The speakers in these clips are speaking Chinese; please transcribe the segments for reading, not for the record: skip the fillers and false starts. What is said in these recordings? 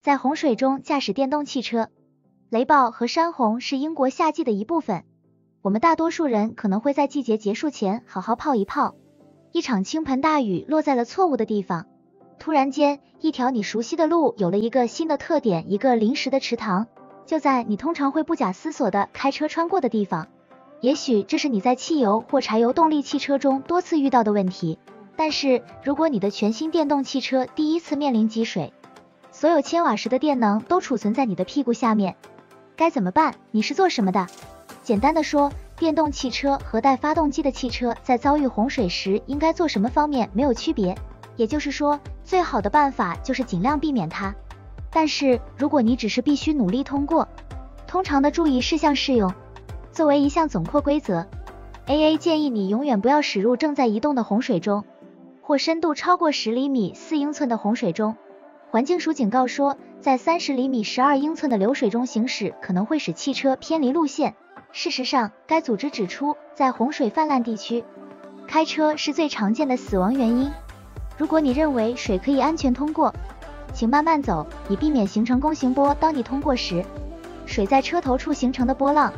在洪水中驾驶电动汽车。雷暴和山洪是英国夏季的一部分，我们大多数人可能会在季节结束前好好泡一泡。一场倾盆大雨落在了错误的地方，突然间，一条你熟悉的路有了一个新的特点，一个临时的池塘，就在你通常会不假思索地开车穿过的地方。也许这是你在汽油或柴油动力汽车中多次遇到的问题，但是如果你的全新电动汽车第一次面临积水，所有千瓦时的电能都储存在你的屁股下面，该怎么办？你是做什么的？简单的说，电动汽车和带发动机的汽车在遭遇洪水时应该做什么方面没有区别，也就是说，最好的办法就是尽量避免它。但是如果你只是必须努力通过，通常的注意事项适用。作为一项总括规则， AA 建议你永远不要驶入正在移动的洪水中，或深度超过10厘米4英寸的洪水中。环境署警告说，在30厘米12英寸的流水中行驶可能会使汽车偏离路线。事实上，该组织指出，在洪水泛滥地区，开车是最常见的死亡原因。如果你认为水可以安全通过，请慢慢走，以避免形成弓形波。当你通过时，水在车头处形成的波浪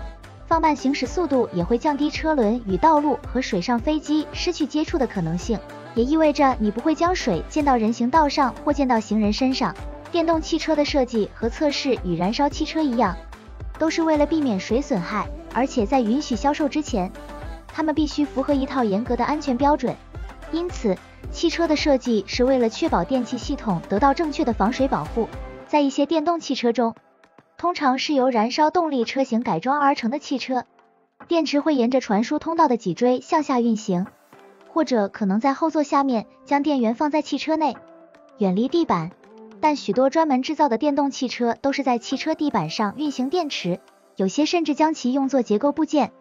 放慢行驶速度，也会降低车轮与道路和水上飞机失去接触的可能性，也意味着你不会将水溅到人行道上或溅到行人身上。电动汽车的设计和测试与燃烧汽车一样，都是为了避免水损害，而且在允许销售之前，它们必须符合一套严格的安全标准。因此，汽车的设计是为了确保电气系统得到正确的防水保护。在一些电动汽车中，通常是由燃烧动力车型改装而成的汽车，电池会沿着传输通道的脊椎向下运行，或者可能在后座下面将电源放在汽车内，远离地板。但许多专门制造的电动汽车都是在汽车地板上运行电池，有些甚至将其用作结构部件。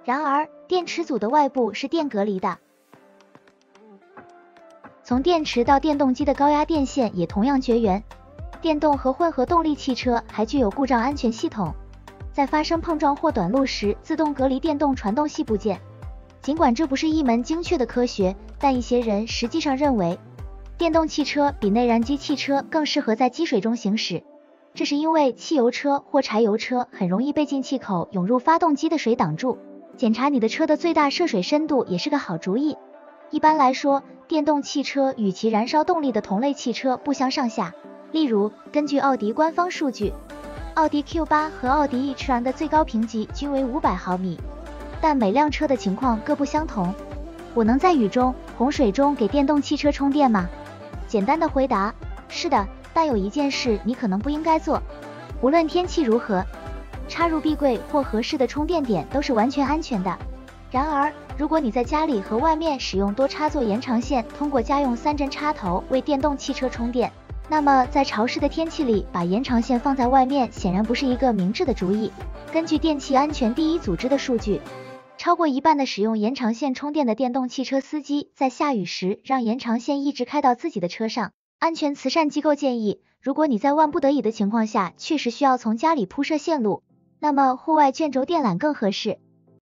然而，电池组的外部是电隔离的。从电池到电动机的高压电线也同样绝缘。电动和混合动力汽车还具有故障安全系统，在发生碰撞或短路时自动隔离电动传动系部件。尽管这不是一门精确的科学，但一些人实际上认为，电动汽车比内燃机汽车更适合在积水中行驶。这是因为汽油车或柴油车很容易被进气口涌入发动机的水挡住。检查你的车的最大涉水深度也是个好主意。一般来说，电动汽车与其燃烧动力的同类汽车不相上下。例如，根据奥迪官方数据，奥迪 Q8 和奥迪 e-tron 的最高评级均为500毫米，但每辆车的情况各不相同。我能在雨中、洪水中给电动汽车充电吗？简单的回答，是的，但有一件事你可能不应该做。无论天气如何，插入壁柜或合适的充电点都是完全安全的。然而，如果你在家里和外面使用多插座延长线，通过家用3针插头为电动汽车充电，那么在潮湿的天气里把延长线放在外面显然不是一个明智的主意。根据电气安全第一组织的数据，超过一半的使用延长线充电的电动汽车司机在下雨时让延长线一直开到自己的车上。安全慈善机构建议，如果你在万不得已的情况下确实需要从家里铺设线路，那么户外卷轴电缆更合适。